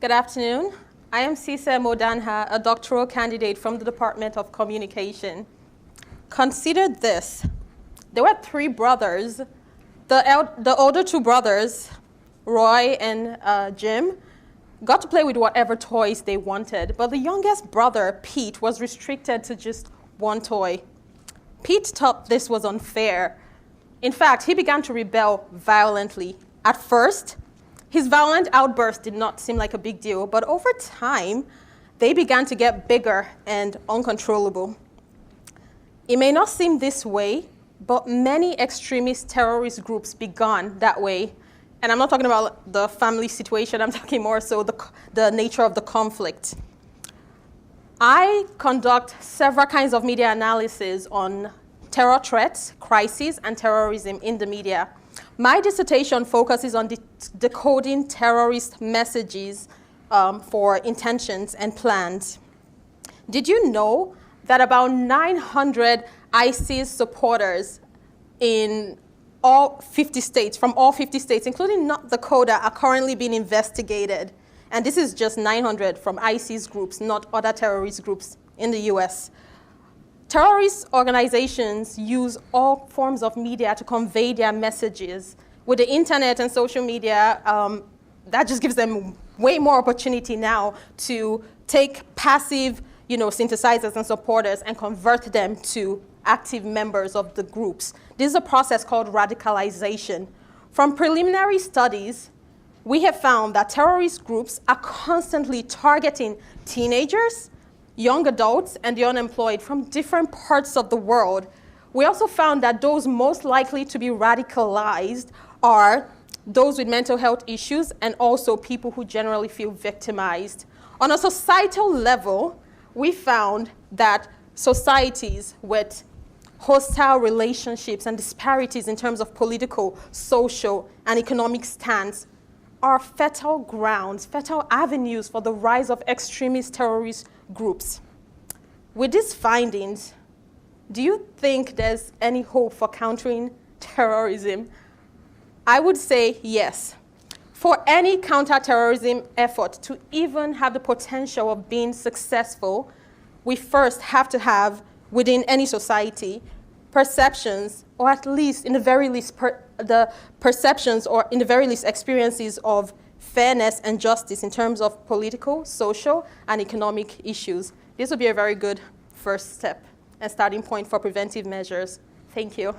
Good afternoon. I am Seseer Mou-Danha, a doctoral candidate from the Department of Communication. Consider this. There were three brothers. The older two brothers, Roy and Jim, got to play with whatever toys they wanted, but the youngest brother, Pete, was restricted to just one toy. Pete thought this was unfair. In fact, he began to rebel violently. At first, his violent outbursts did not seem like a big deal, but over time, they began to get bigger and uncontrollable. It may not seem this way, but many extremist terrorist groups began that way. And I'm not talking about the family situation, I'm talking more so the nature of the conflict. I conduct several kinds of media analysis on terror threats, crises, and terrorism in the media. My dissertation focuses on decoding terrorist messages for intentions and plans. Did you know that about 900 ISIS supporters in all 50 states, from all 50 states, including Dakota, are currently being investigated? And this is just 900 from ISIS groups, not other terrorist groups in the US. Terrorist organizations use all forms of media to convey their messages. With the internet and social media, that just gives them way more opportunity now to take passive, synthesizers and supporters and convert them to active members of the groups. This is a process called radicalization. From preliminary studies, we have found that terrorist groups are constantly targeting teenagers, young adults, and the unemployed from different parts of the world. We also found that those most likely to be radicalized are those with mental health issues and also people who generally feel victimized. On a societal level, we found that societies with hostile relationships and disparities in terms of political, social, and economic stance are fertile grounds, fertile avenues for the rise of extremist terrorist groups. With these findings, do you think there's any hope for countering terrorism? I would say yes. For any counterterrorism effort to even have the potential of being successful, we first have to have, within any society, perceptions, or at least, in the very least, the perceptions, or in the very least, experiences of fairness and justice in terms of political, social, and economic issues. This would be a very good first step and starting point for preventive measures. Thank you.